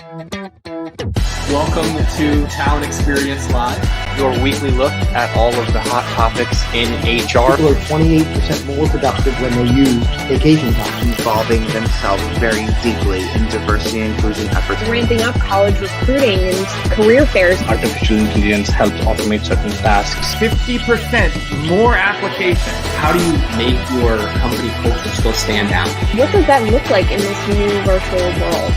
Welcome to Talent Experience Live, your weekly look at all of the hot topics in HR. People are 28% more productive when they use vacation time. Involving themselves very deeply in diversity and inclusion efforts. Ramping up college recruiting and career fairs. Artificial intelligence helps automate certain tasks. 50% more applications. How do you make your company culture still stand out? What does that look like in this new virtual world?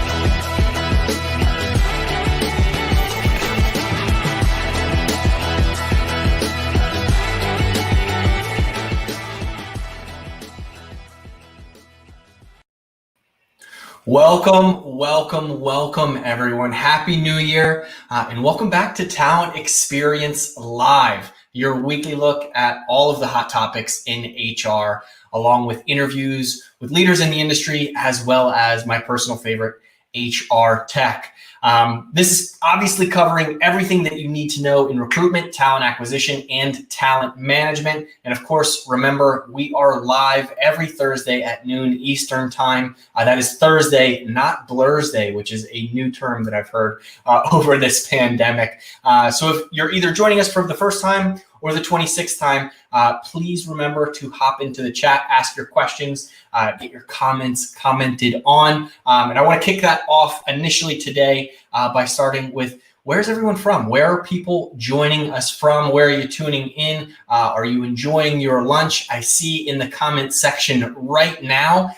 Welcome, everyone. Happy New Year, and welcome back to Talent Experience Live, your weekly look at all of the hot topics in HR, along with interviews with leaders in the industry, as well as my personal favorite, HR tech. This is obviously covering everything that you need to know in recruitment, talent acquisition, and talent management. And of course, remember, we are live every Thursday at noon Eastern time. That is Thursday, not Blursday, which is a new term that I've heard over this pandemic. So if you're either joining us for the first time or the 26th time, please remember to hop into the chat, ask your questions, get your comments commented on. And I want to kick that off initially today by starting with, where's everyone from? Where are people joining us from? Where are you tuning in? Are you enjoying your lunch? I see in the comment section right now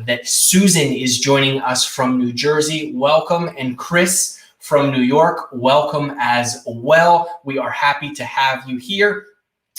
that Susan is joining us from New Jersey. Welcome. And Chris from New York, welcome as well. We are happy to have you here.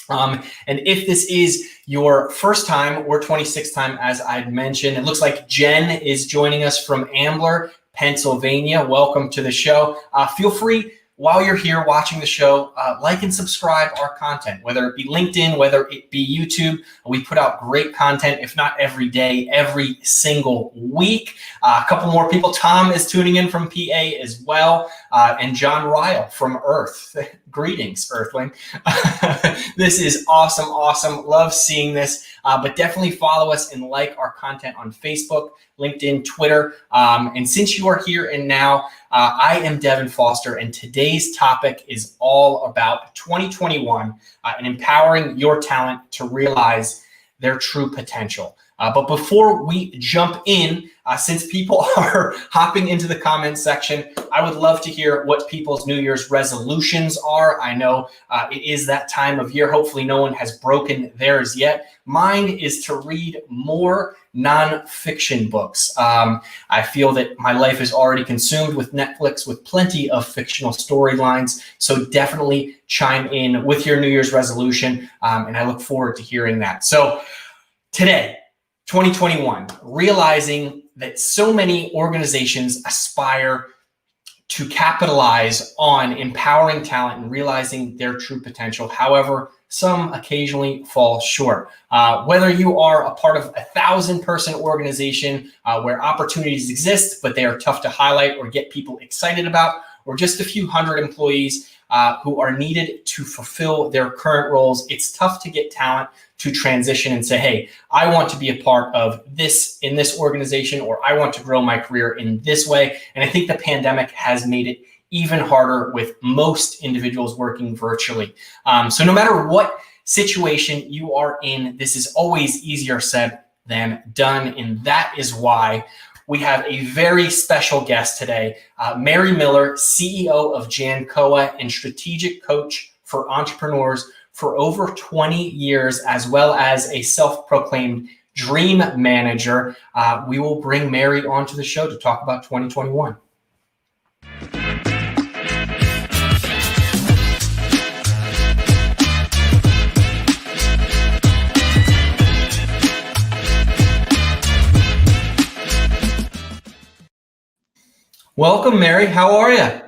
And if this is your first time or 26th time, as I'd mentioned, it looks like Jen is joining us from Ambler, Pennsylvania. Welcome to the show. Feel free, while you're here watching the show, like and subscribe our content, whether it be LinkedIn, whether it be YouTube. We put out great content, if not every day, every single week. A couple more people. Tom is tuning in from PA as well, and John Ryle from Earth. Greetings, Earthling. This is awesome. Love seeing this, but definitely follow us and like our content on Facebook, LinkedIn, Twitter. And since you are here and now, I am Devin Foster, and today's topic is all about 2021 and empowering your talent to realize their true potential. But before we jump in, since people are hopping into the comments section, I would love to hear what people's New Year's resolutions are. I know it is that time of year. Hopefully no one has broken theirs yet. Mine is to read more nonfiction books. I feel that my life is already consumed with Netflix with plenty of fictional storylines. So definitely chime in with your New Year's resolution. And I look forward to hearing that. So today, 2021, realizing that so many organizations aspire to capitalize on empowering talent and realizing their true potential. However, some occasionally fall short. Whether you are a part of a 1,000-person organization where opportunities exist, but they are tough to highlight or get people excited about, or just a few hundred employees who are needed to fulfill their current roles, it's tough to get talent to transition and say, hey, I want to be a part of this in this organization, or I want to grow my career in this way. And I think the pandemic has made it even harder with most individuals working virtually. So no matter what situation you are in, this is always easier said than done. And that is why we have a very special guest today, Mary Miller, CEO of JANCOA and strategic coach for entrepreneurs for over 20 years, as well as a self-proclaimed dream manager. We will bring Mary onto the show to talk about 2021. Welcome, Mary. How are you?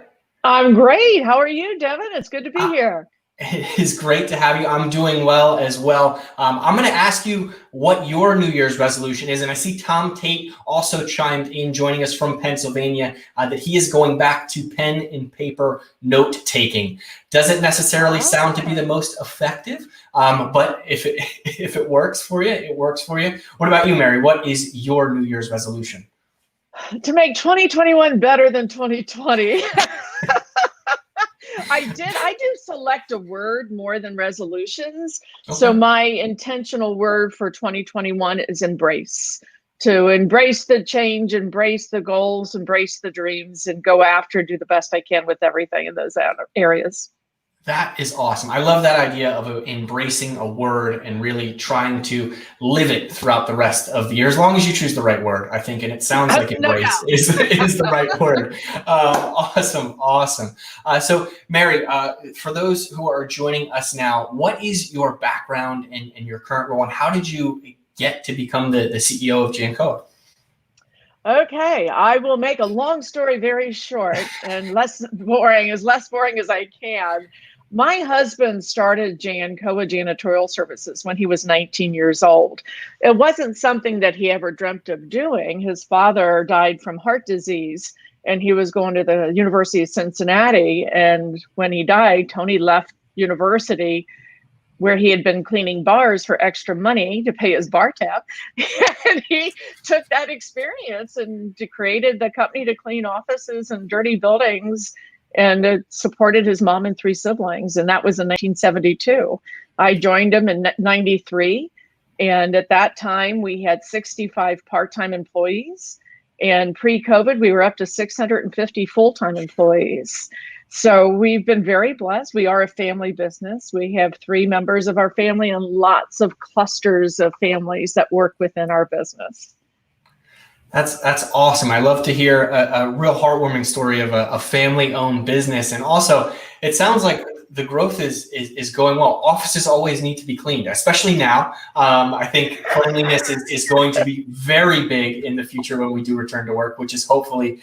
I'm great. How are you, Devin? It's good to be here. It is great to have you. I'm doing well as well. I'm going to ask you what your New Year's resolution is. And I see Tom Tate also chimed in, joining us from Pennsylvania, that he is going back to pen and paper note taking. Doesn't necessarily sound to be the most effective, but if it works for you, it works for you. What about you, Mary? What is your New Year's resolution? To make 2021 better than 2020. I do select a word more than resolutions. Okay. So my intentional word for 2021 is embrace. To embrace the change, embrace the goals, embrace the dreams, and go after, do the best I can with everything in those areas. That is awesome. I love that idea of embracing a word and really trying to live it throughout the rest of the year, as long as you choose the right word, I think. And it sounds like No embrace doubt. is the right word. Awesome. So, Mary, for those who are joining us now, what is your background and your current role, and how did you get to become the CEO of JANCOA? Okay, I will make a long story very short and less boring as I can. My husband started JANCOA Janitorial Services when he was 19 years old. It wasn't something that he ever dreamt of doing. His father died from heart disease, and he was going to the University of Cincinnati. And when he died, Tony left university, where he had been cleaning bars for extra money to pay his bar tab. And he took that experience and created the company to clean offices and dirty buildings, and it supported his mom and 3 siblings. And that was in 1972. I joined him in 93. And at that time, we had 65 part-time employees. And pre-COVID, we were up to 650 full-time employees. So we've been very blessed. We are a family business. We have 3 members of our family and lots of clusters of families that work within our business. That's awesome. I love to hear a real heartwarming story of a family-owned business. And also, it sounds like the growth is going well. Offices always need to be cleaned, especially now. I think cleanliness is going to be very big in the future when we do return to work, which is hopefully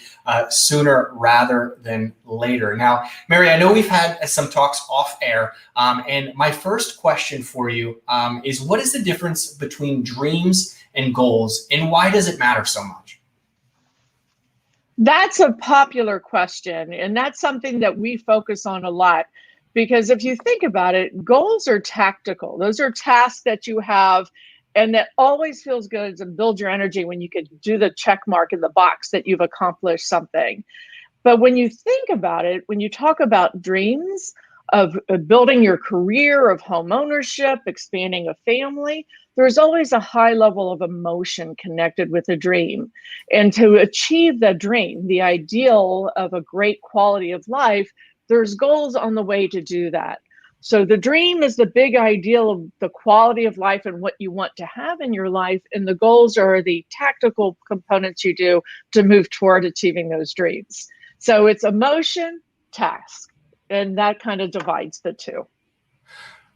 sooner rather than later. Now, Mary, I know we've had some talks off air, and my first question for you is, what is the difference between dreams and goals, and why does it matter so much? That's a popular question, and that's something that we focus on a lot. Because if you think about it, goals are tactical. Those are tasks that you have, and that always feels good and build your energy when you can do the check mark in the box that you've accomplished something. But when you think about it, when you talk about dreams of building your career, of home ownership, expanding a family, there's always a high level of emotion connected with a dream. And to achieve the dream, the ideal of a great quality of life, there's goals on the way to do that. So the dream is the big ideal of the quality of life and what you want to have in your life. And the goals are the tactical components you do to move toward achieving those dreams. So it's emotion, task, and that kind of divides the two.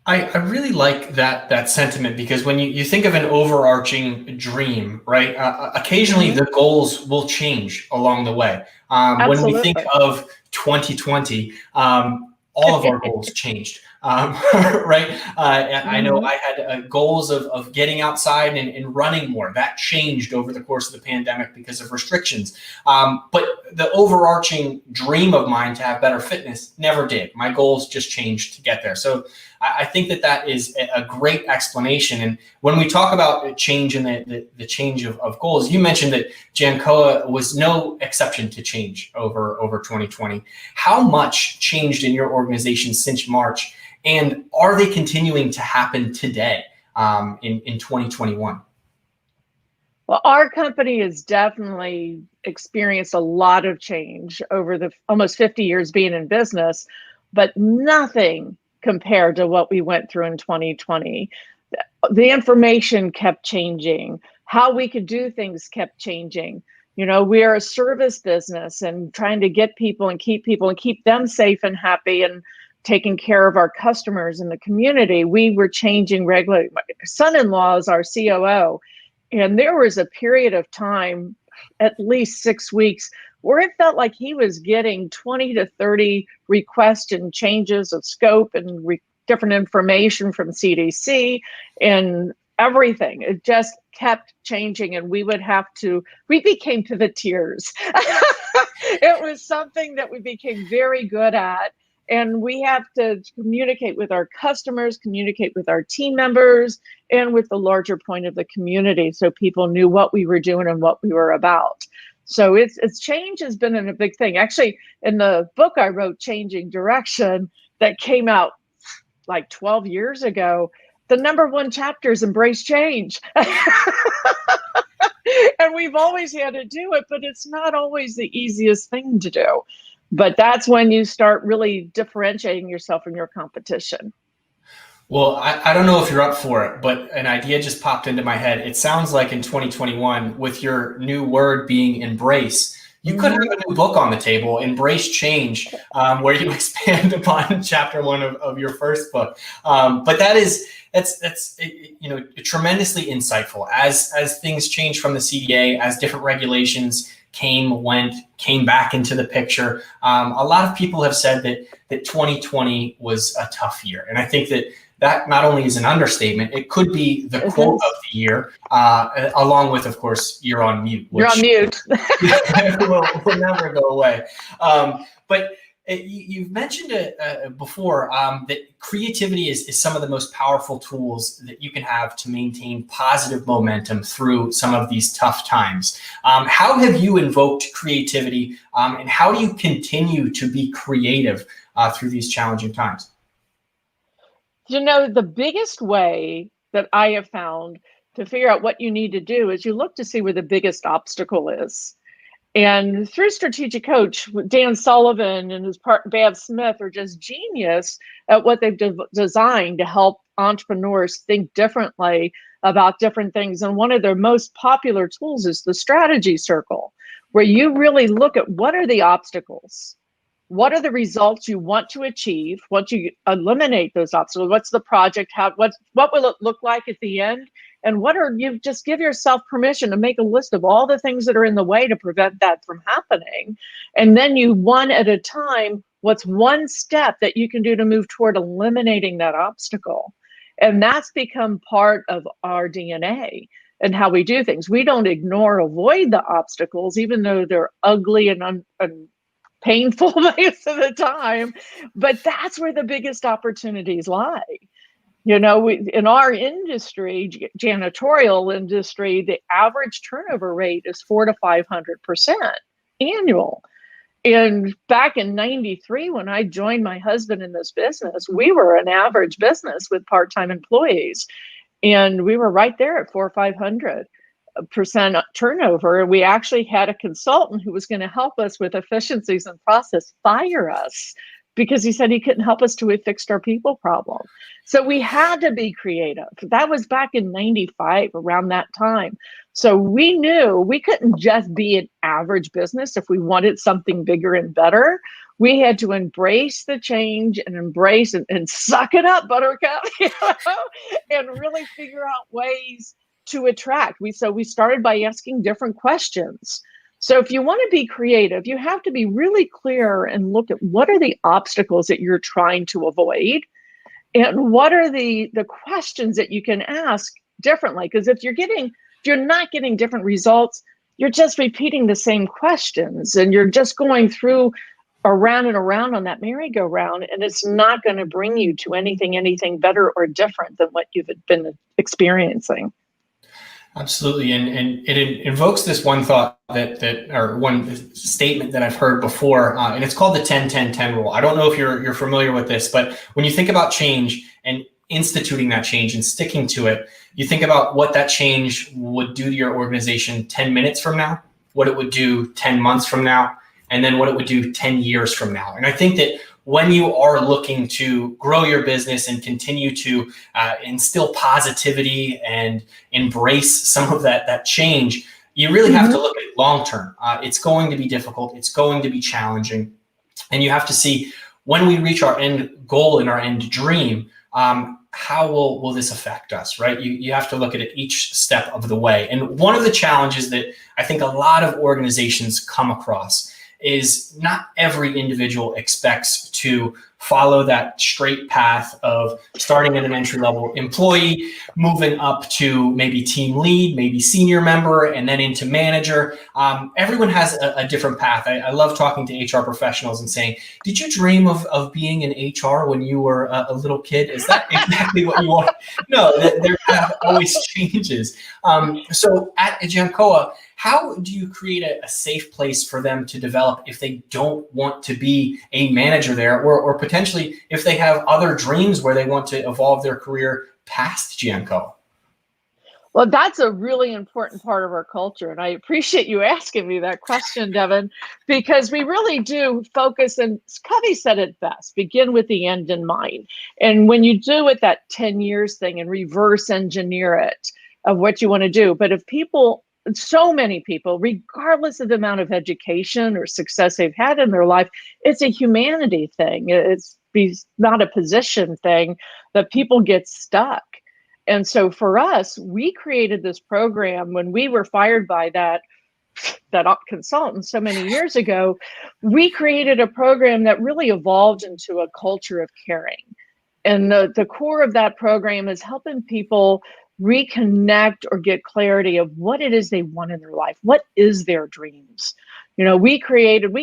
I really like that sentiment, because when you think of an overarching dream, right? Occasionally the goals will change along the way. When we think of 2020, all of our goals changed, right? I know I had goals of getting outside and running more. That changed over the course of the pandemic because of restrictions. But the overarching dream of mine to have better fitness never did. My goals just changed to get there. So I think that is a great explanation. And when we talk about change and the change of goals, you mentioned that JANCOA was no exception to change over 2020. How much changed in your organization since March, and are they continuing to happen today in 2021? Well, our company has definitely experienced a lot of change over the almost 50 years being in business, but nothing compared to what we went through in 2020. The information kept changing. How we could do things kept changing. You know, we are a service business, and trying to get people and keep them safe and happy and taking care of our customers in the community. We were changing regularly. My son-in-law is our COO, and there was a period of time, at least 6 weeks, where it felt like he was getting 20 to 30 requests and changes of scope and different information from CDC and everything. It just kept changing, and we became pivoters. It was something that we became very good at. And we have to communicate with our customers, communicate with our team members, and with the larger point of the community, so people knew what we were doing and what we were about. So it's change has been a big thing. Actually, in the book I wrote, Changing Direction, that came out like 12 years ago, the number one chapter is embrace change. And we've always had to do it, but it's not always the easiest thing to do. But that's when you start really differentiating yourself from your competition. Well, I don't know if you're up for it, but an idea just popped into my head. It sounds like in 2021, with your new word being embrace, you could have a new book on the table, Embrace Change, where you expand upon chapter 1 of your first book. But that's tremendously insightful as things change from the CDA, as different regulations came back into the picture. A lot of people have said that 2020 was a tough year, and I think that not only is an understatement, it could be the quote of the year, along with, of course, you're on mute. You're on mute. will never go away. But you've mentioned it before, that creativity is some of the most powerful tools that you can have to maintain positive momentum through some of these tough times. How have you invoked creativity, and how do you continue to be creative through these challenging times? The biggest way that I have found to figure out what you need to do is you look to see where the biggest obstacle is. And through Strategic Coach, Dan Sullivan and his partner, Bav Smith, are just genius at what they've designed to help entrepreneurs think differently about different things. And one of their most popular tools is the strategy circle, where you really look at what are the obstacles. What are the results you want to achieve once you eliminate those obstacles? What's the project? What will it look like at the end? And you just give yourself permission to make a list of all the things that are in the way to prevent that from happening. And then you, one at a time, what's one step that you can do to move toward eliminating that obstacle? And that's become part of our DNA and how we do things. We don't ignore, avoid the obstacles, even though they're ugly and painful most of the time, but that's where the biggest opportunities lie. In our industry, janitorial industry, the average turnover rate is 400 to 500% annual. And back in '93, when I joined my husband in this business, we were an average business with part-time employees, and we were right there at 400 or 500% turnover. We actually had a consultant who was going to help us with efficiencies and process fire us because he said he couldn't help us till we fixed our people problem. So we had to be creative. That was back in '95, around that time. So we knew we couldn't just be an average business if we wanted something bigger and better. We had to embrace the change and embrace and suck it up, Buttercup, and really figure out ways to attract. So we started by asking different questions. So if you want to be creative, you have to be really clear and look at what are the obstacles that you're trying to avoid, and what are the questions that you can ask differently. Because if you're not getting different results, you're just repeating the same questions, and you're just going through around and around on that merry-go-round, and it's not going to bring you to anything better or different than what you've been experiencing. Absolutely, and it invokes this one thought or one statement that I've heard before, and it's called the 10-10-10 rule. I don't know if you're familiar with this, but when you think about change and instituting that change and sticking to it, you think about what that change would do to your organization 10 minutes from now, what it would do 10 months from now, and then what it would do 10 years from now. And I think that when you are looking to grow your business and continue to instill positivity and embrace some of that change, you really have to look at it long term. It's going to be difficult. It's going to be challenging. And you have to see, when we reach our end goal and our end dream, how will this affect us, right? You have to look at it each step of the way. And one of the challenges that I think a lot of organizations come across is not every individual expects to follow that straight path of starting at an entry-level employee, moving up to maybe team lead, maybe senior member, and then into manager. Everyone has a different path. I love talking to HR professionals and saying, did you dream of being in HR when you were a little kid? Is that exactly what you want? No, there always changes. So at JANCOA, How do you create a safe place for them to develop if they don't want to be a manager there, or potentially if they have other dreams where they want to evolve their career past JANCOA? Well, that's a really important part of our culture. And I appreciate you asking me that question, Devin, because we really do focus, and Covey said it best, begin with the end in mind. And when you do it, that 10 years thing, and reverse engineer it of what you want to do. But if people, so many people, regardless of the amount of education or success they've had in their life, it's a humanity thing. It's not a position thing that people get stuck. And so for us, we created this program when we were fired by that consultant so many years ago. We created a program that really evolved into a culture of caring. And the core of that program is helping people reconnect or get clarity of what it is they want in their life. What is their dreams? We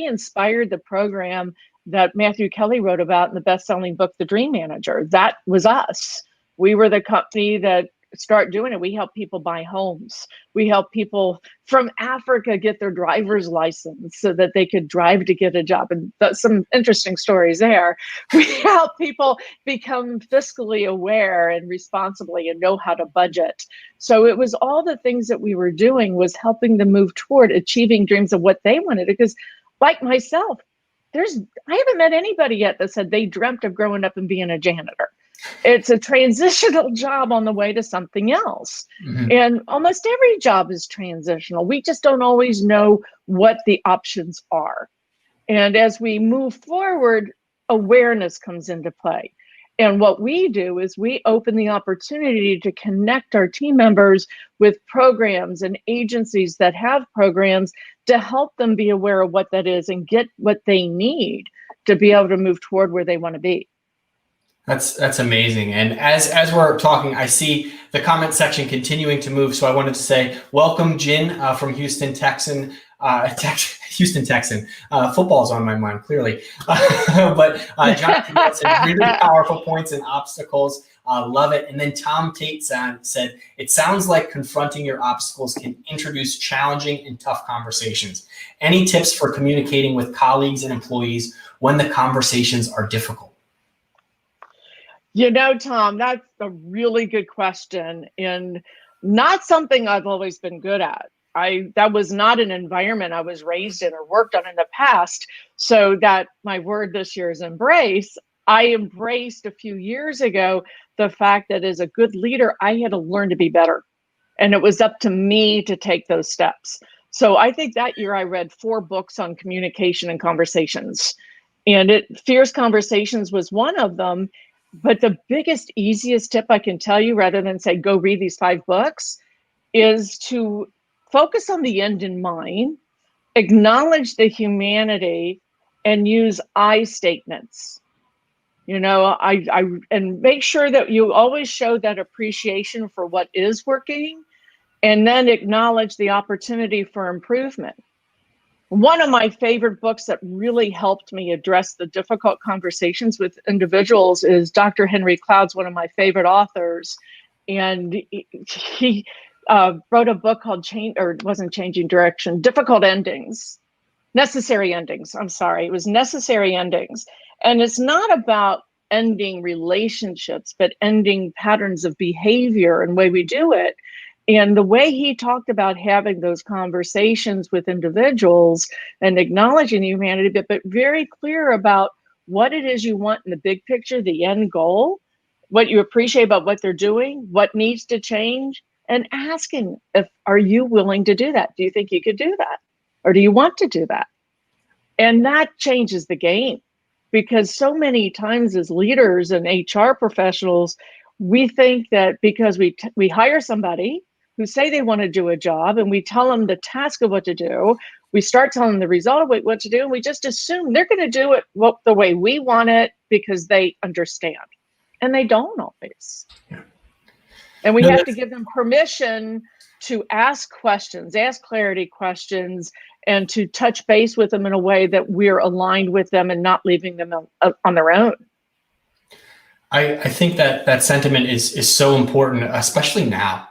inspired the program that Matthew Kelly wrote about in the best-selling book, The Dream Manager. That was us. We were the company that started doing it. We help people buy homes. We help people from Africa get their driver's license so that they could drive to get a job. And that's some interesting stories there. We help people become fiscally aware and responsibly and know how to budget. So it was all the things that we were doing was helping them move toward achieving dreams of what they wanted. Because like myself, I haven't met anybody yet that said they dreamt of growing up and being a janitor. It's a transitional job on the way to something else. Mm-hmm. And almost every job is transitional. We just don't always know what the options are. And as we move forward, awareness comes into play. And what we do is we open the opportunity to connect our team members with programs and agencies that have programs to help them be aware of what that is and get what they need to be able to move toward where they want to be. That's amazing. And as we're talking, I see the comment section continuing to move. So I wanted to say, welcome, Jin from Houston Texan. Houston Texan. Football's on my mind, clearly. But Jonathan said, really powerful points and obstacles. Love it. And then Tom Tate said, it sounds like confronting your obstacles can introduce challenging and tough conversations. Any tips for communicating with colleagues and employees when the conversations are difficult? Tom, that's a really good question, and not something I've always been good at. That was not an environment I was raised in or worked on in the past. So that my word this year is embrace. I embraced a few years ago the fact that as a good leader, I had to learn to be better. And it was up to me to take those steps. So I think that year I read 4 books on communication and conversations. And Fierce Conversations was one of them. But the biggest, easiest tip I can tell you, rather than say, go read these 5 books, is to focus on the end in mind, acknowledge the humanity, and use I statements. And make sure that you always show that appreciation for what is working, and then acknowledge the opportunity for improvement. One of my favorite books that really helped me address the difficult conversations with individuals is Dr. Henry Cloud's one of my favorite authors. And he wrote a book called Changing Direction, Difficult Endings, Necessary Endings. I'm sorry, it was Necessary Endings. And it's not about ending relationships, but ending patterns of behavior and the way we do it. And the way he talked about having those conversations with individuals and acknowledging humanity, but very clear about what it is you want in the big picture, the end goal, what you appreciate about what they're doing, what needs to change, and asking are you willing to do that? Do you think you could do that? Or do you want to do that? And that changes the game, because so many times as leaders and HR professionals, we think that because we hire somebody who say they want to do a job and we tell them the task of what to do, we start telling them the result of what to do, and we just assume they're going to do it the way we want it because they understand. And they don't always. Yeah. And we have to give them permission to ask questions, ask clarity questions, and to touch base with them in a way that we're aligned with them and not leaving them on their own. I think that sentiment is so important, especially now,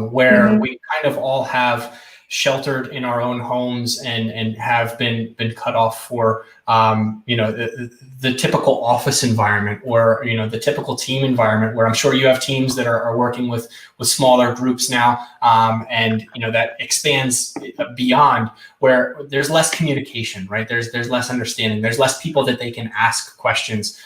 where we kind of all have sheltered in our own homes and have been cut off for the typical office environment, or the typical team environment, where I'm sure you have teams that are working with smaller groups now, and that expands beyond, where there's less communication, right? There's less understanding. There's less people that they can ask questions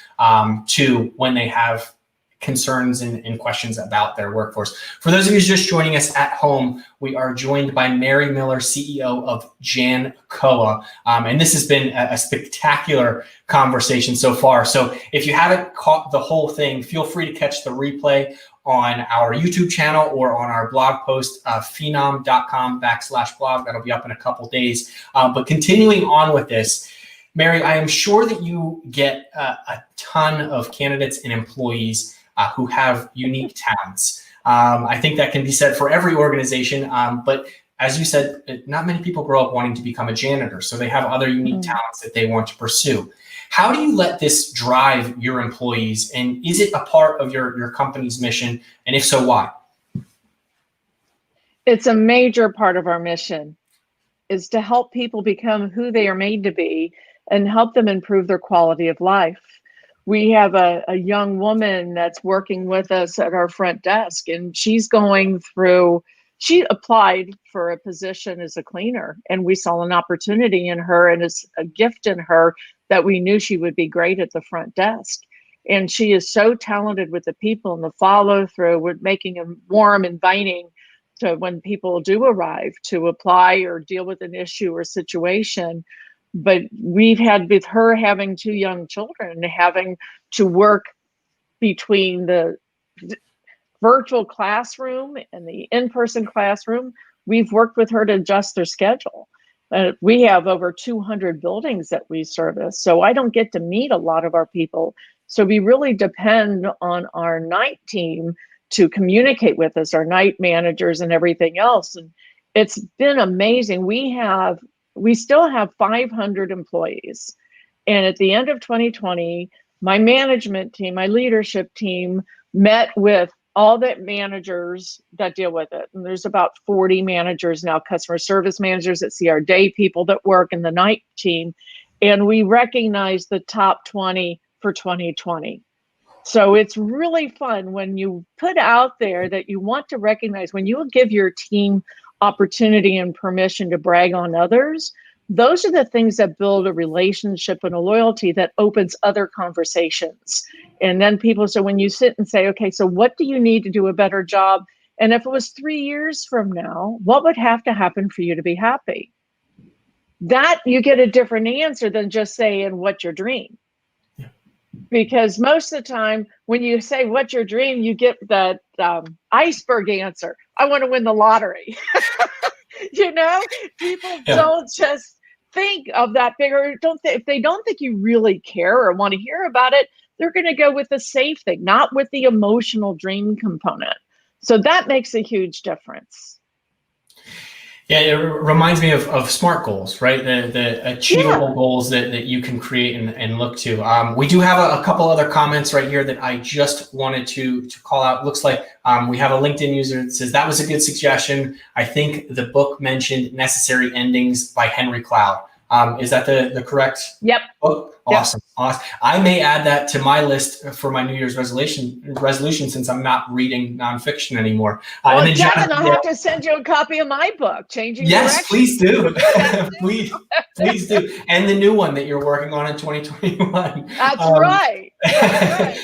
to when they have concerns and questions about their workforce. For those of you just joining us at home, we are joined by Mary Miller, CEO of JANCOA. And this has been a spectacular conversation so far. So if you haven't caught the whole thing, feel free to catch the replay on our YouTube channel or on our blog post, phenom.com/blog. That'll be up in a couple days. But continuing on with this, Mary, I am sure that you get a ton of candidates and employees who have unique talents. I think that can be said for every organization, but as you said, not many people grow up wanting to become a janitor, so they have other unique talents that they want to pursue. How do you let this drive your employees, and is it a part of your company's mission, and if so, why? It's a major part of our mission, is to help people become who they are made to be and help them improve their quality of life. We have a young woman that's working with us at our front desk, and she applied for a position as a cleaner, and we saw an opportunity in her and it's a gift in her that we knew she would be great at the front desk. And she is so talented with the people and the follow through, with making them warm, inviting to when people do arrive to apply or deal with an issue or situation. But we've had, with her having 2 young children, having to work between the virtual classroom and the in-person classroom, we've worked with her to adjust their schedule. We have over 200 buildings that we service, so I don't get to meet a lot of our people. So we really depend on our night team to communicate with us, our night managers and everything else. And it's been amazing. We still have 500 employees. And at the end of 2020, my management team, my leadership team met with all the managers that deal with it. And there's about 40 managers now, customer service managers that see our day people that work in the night team. And we recognize the top 20 for 2020. So it's really fun when you put out there that you want to recognize, when you give your team opportunity and permission to brag on others, those are the things that build a relationship and a loyalty that opens other conversations. And then people, so when you sit and say, okay, so what do you need to do a better job? And if it was 3 years from now, what would have to happen for you to be happy? That you get a different answer than just saying, what's your dream? Because most of the time when you say, what's your dream, you get that iceberg answer. I want to win the lottery. People don't just think of that bigger. If they don't think you really care or want to hear about it, they're going to go with the safe thing, not with the emotional dream component. So that makes a huge difference. Yeah, it reminds me of SMART goals, right? The achievable goals that you can create and look to. We do have a couple other comments right here that I just wanted to call out. Looks like we have a LinkedIn user that says, that was a good suggestion. I think the book mentioned Necessary Endings by Henry Cloud. Is that the correct book? Awesome. Yep. Awesome. I may add that to my list for my New Year's resolution since I'm not reading nonfiction anymore. Well, and then Jonathan, I'll have to send you a copy of my book, Changing Yes, Direction. Please do. please do. And the new one that you're working on in 2021. That's right. That's right.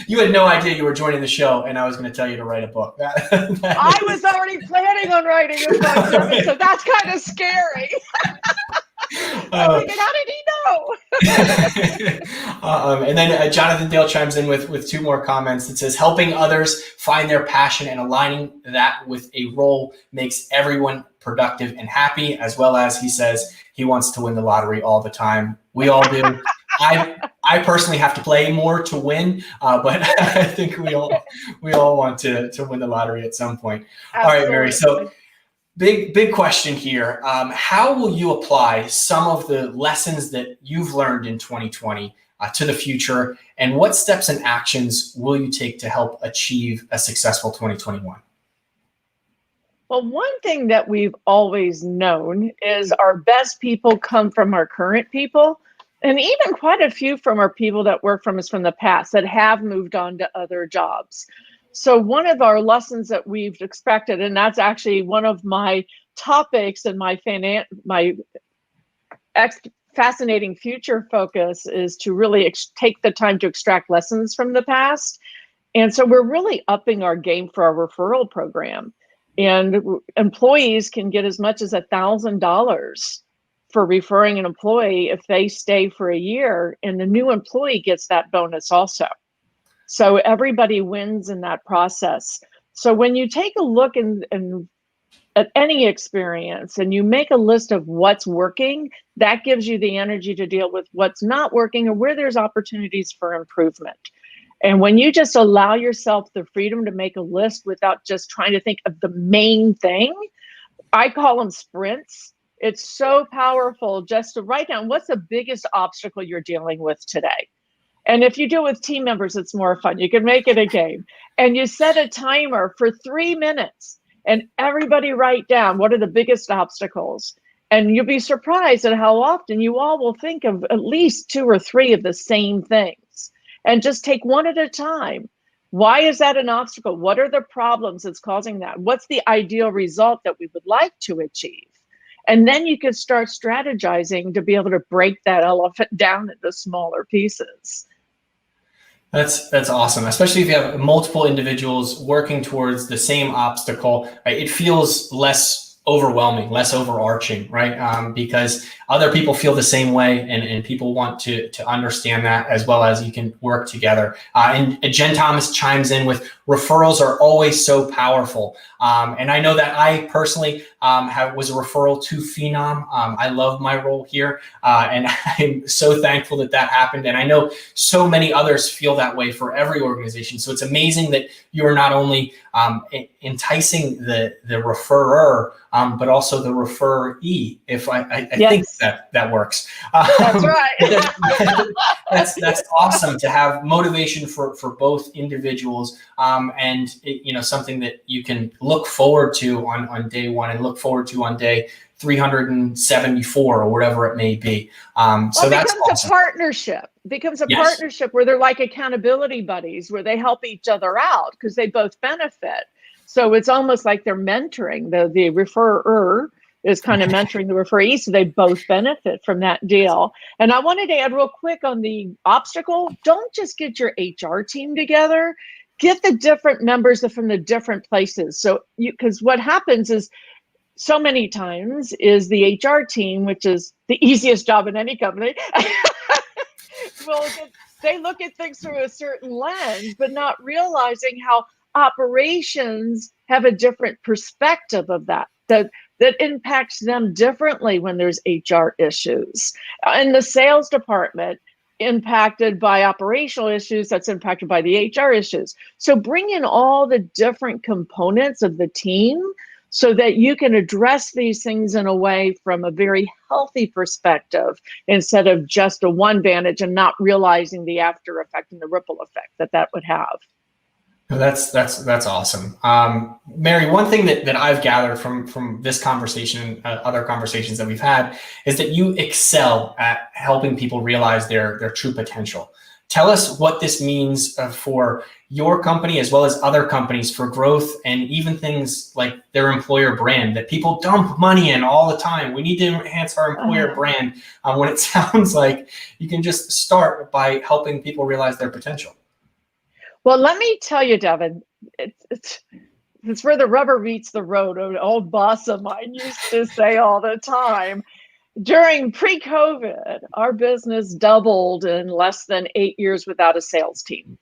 You had no idea you were joining the show, and I was going to tell you to write a book. I was already planning on writing a book, so that's kind of scary. I'm thinking, how did he know? And then Jonathan Dale chimes in with 2 more comments that says, helping others find their passion and aligning that with a role makes everyone productive and happy, as well as he says he wants to win the lottery all the time. We all do. I personally have to play more to win, but I think we all want to win the lottery at some point. Absolutely. All right, Mary. So big question here. How will you apply some of the lessons that you've learned in 2020 to the future, and what steps and actions will you take to help achieve a successful 2021? Well, one thing that we've always known is our best people come from our current people, and even quite a few from our people that work from us from the past that have moved on to other jobs. So one of our lessons that we've expected, and that's actually one of my topics in my fascinating future focus, is to really take the time to extract lessons from the past. And so we're really upping our game for our referral program. And employees can get as much as $1,000 for referring an employee if they stay for a year, and the new employee gets that bonus also. So everybody wins in that process. So when you take a look at any experience and you make a list of what's working, that gives you the energy to deal with what's not working or where there's opportunities for improvement. And when you just allow yourself the freedom to make a list without just trying to think of the main thing, I call them sprints. It's so powerful just to write down what's the biggest obstacle you're dealing with today. And if you do it with team members, it's more fun. You can make it a game. And you set a timer for 3 minutes and everybody write down what are the biggest obstacles. And you'll be surprised at how often you all will think of at least 2 or 3 of the same things. And just take one at a time. Why is that an obstacle? What are the problems that's causing that? What's the ideal result that we would like to achieve? And then you can start strategizing to be able to break that elephant down into smaller pieces. That's awesome, especially if you have multiple individuals working towards the same obstacle. Right? It feels less overwhelming, less overarching, right? Because other people feel the same way, and people want to understand that, as well as you can work together. And Jen Thomas chimes in with referrals are always so powerful. And I know that I personally was a referral to Phenom. I love my role here, and I'm so thankful that that happened. And I know so many others feel that way for every organization. So it's amazing that you are not only enticing the referrer, but also the referee. If I Yes. think that works. That's right. That's awesome to have motivation for both individuals, and something that you can look forward to on day one and look forward to on day 374 or whatever it may be. So that's awesome. Becomes a partnership where they're like accountability buddies, where they help each other out because they both benefit. So it's almost like they're mentoring. The referrer is kind of mentoring the referee, so they both benefit from that deal. And I wanted to add real quick on the obstacle. Don't just get your HR team together. Get the different members from the different places. So because what happens is, so many times is the HR team, which is the easiest job in any company, they look at things through a certain lens, but not realizing how operations have a different perspective of that impacts them differently when there's HR issues. And the sales department impacted by operational issues, that's impacted by the HR issues. So bring in all the different components of the team so that you can address these things in a way from a very healthy perspective, instead of just a one vantage and not realizing the after effect and the ripple effect that would have. That's awesome. Mary, one thing that I've gathered from this conversation and other conversations that we've had is that you excel at helping people realize their true potential. Tell us what this means for your company as well as other companies for growth, and even things like their employer brand that people dump money in all the time. We need to enhance our employer brand, when it sounds like you can just start by helping people realize their potential. Well, let me tell you, Devin, it's where the rubber meets the road. An old boss of mine used to say all the time. During pre-COVID, our business doubled in less than 8 years without a sales team.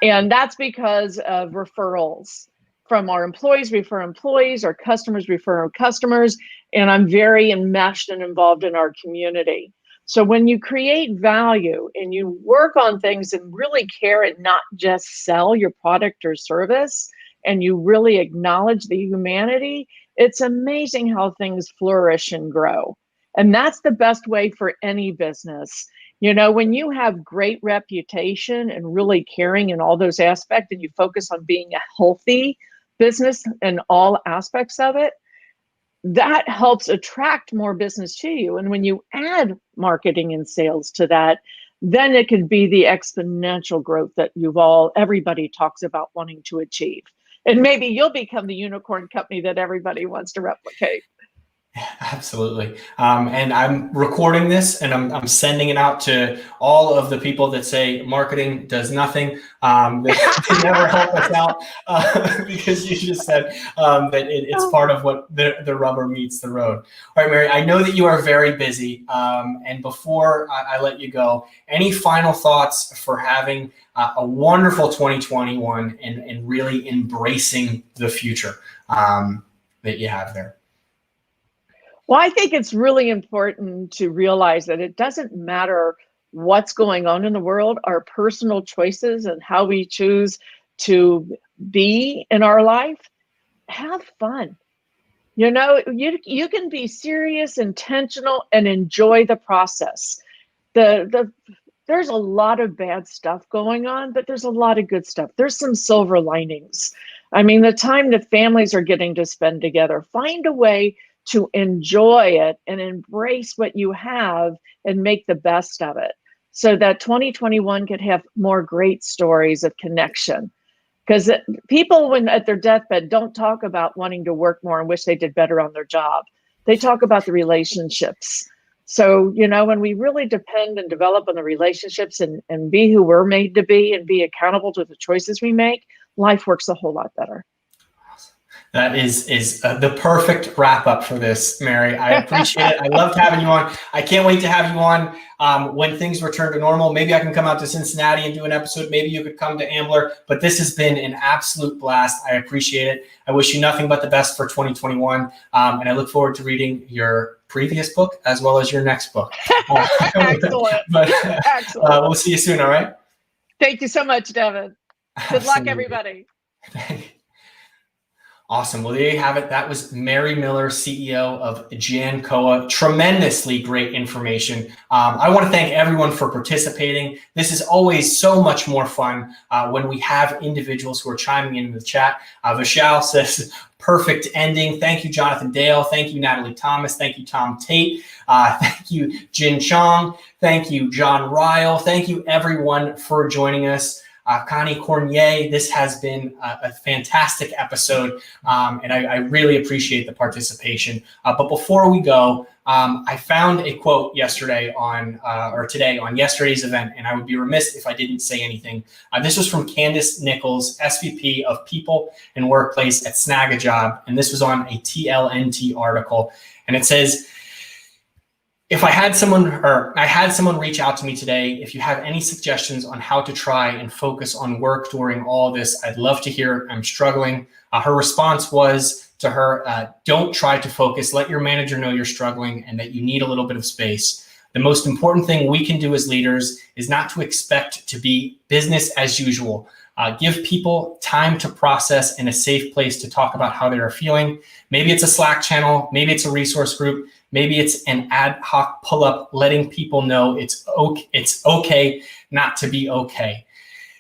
And that's because of referrals from our employees, refer employees, our customers refer customers, and I'm very enmeshed and involved in our community. So when you create value and you work on things and really care and not just sell your product or service, and you really acknowledge the humanity, it's amazing how things flourish and grow. And that's the best way for any business. You know, when you have great reputation and really caring in all those aspects, and you focus on being a healthy business and all aspects of it, that helps attract more business to you. And when you add marketing and sales to that, then it can be the exponential growth that everybody talks about wanting to achieve. And maybe you'll become the unicorn company that everybody wants to replicate. Absolutely. And I'm recording this and I'm sending it out to all of the people that say marketing does nothing. They never help us out because you just said that it's part of what the rubber meets the road. All right, Mary, I know that you are very busy. And before I let you go, any final thoughts for having a wonderful 2021 and really embracing the future that you have there? Well, I think it's really important to realize that it doesn't matter what's going on in the world, our personal choices and how we choose to be in our life. Have fun. You know, you can be serious, intentional, and enjoy the process. There's a lot of bad stuff going on, but there's a lot of good stuff. There's some silver linings. I mean, the time that families are getting to spend together, find a way to enjoy it and embrace what you have and make the best of it, so that 2021 could have more great stories of connection. Because people, when at their deathbed, don't talk about wanting to work more and wish they did better on their job. They talk about the relationships. So, you know, when we really depend and develop on the relationships and be who we're made to be and be accountable to the choices we make, life works a whole lot better. That is the perfect wrap up for this, Mary. I appreciate it. I loved having you on. I can't wait to have you on when things return to normal. Maybe I can come out to Cincinnati and do an episode. Maybe you could come to Ambler. But this has been an absolute blast. I appreciate it. I wish you nothing but the best for 2021. And I look forward to reading your previous book as well as your next book. Excellent. But Excellent. We'll see you soon. All right. Thank you so much, Devin. Good luck, everybody. Awesome. Well, there you have it. That was Mary Miller, CEO of JANCOA. Tremendously great information. I want to thank everyone for participating. This is always so much more fun when we have individuals who are chiming in the chat. Vishal says, perfect ending. Thank you, Jonathan Dale. Thank you, Natalie Thomas. Thank you, Tom Tate. Thank you, Jin Chong. Thank you, John Ryle. Thank you, everyone, for joining us. Connie Cornier, this has been a fantastic episode, and I really appreciate the participation. But before we go, I found a quote yesterday today on yesterday's event, and I would be remiss if I didn't say anything. This was from Candace Nichols, SVP of People and Workplace at Snag a Job, and this was on a TLNT article, and it says, I had someone reach out to me today. If you have any suggestions on how to try and focus on work during all this, I'd love to hear it. I'm struggling. Her response was to her, don't try to focus. Let your manager know you're struggling and that you need a little bit of space. The most important thing we can do as leaders is not to expect to be business as usual. Give people time to process and a safe place to talk about how they are feeling. Maybe it's a Slack channel. Maybe it's a resource group. Maybe it's an ad hoc pull-up, letting people know it's okay not to be okay.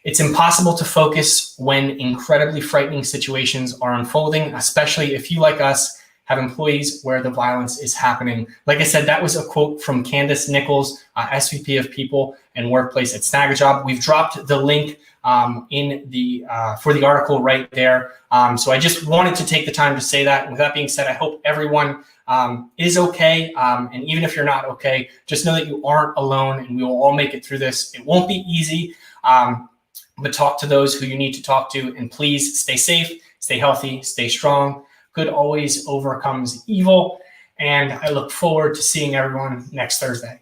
It's impossible to focus when incredibly frightening situations are unfolding, especially if you, like us, have employees where the violence is happening. Like I said, that was a quote from Candace Nichols, SVP of People and Workplace at Snag a Job. We've dropped the link for the article right there. So I just wanted to take the time to say that. And with that being said, I hope everyone is okay. And even if you're not okay, just know that you aren't alone and we will all make it through this. It won't be easy, but talk to those who you need to talk to. And please stay safe, stay healthy, stay strong. Good always overcomes evil. And I look forward to seeing everyone next Thursday.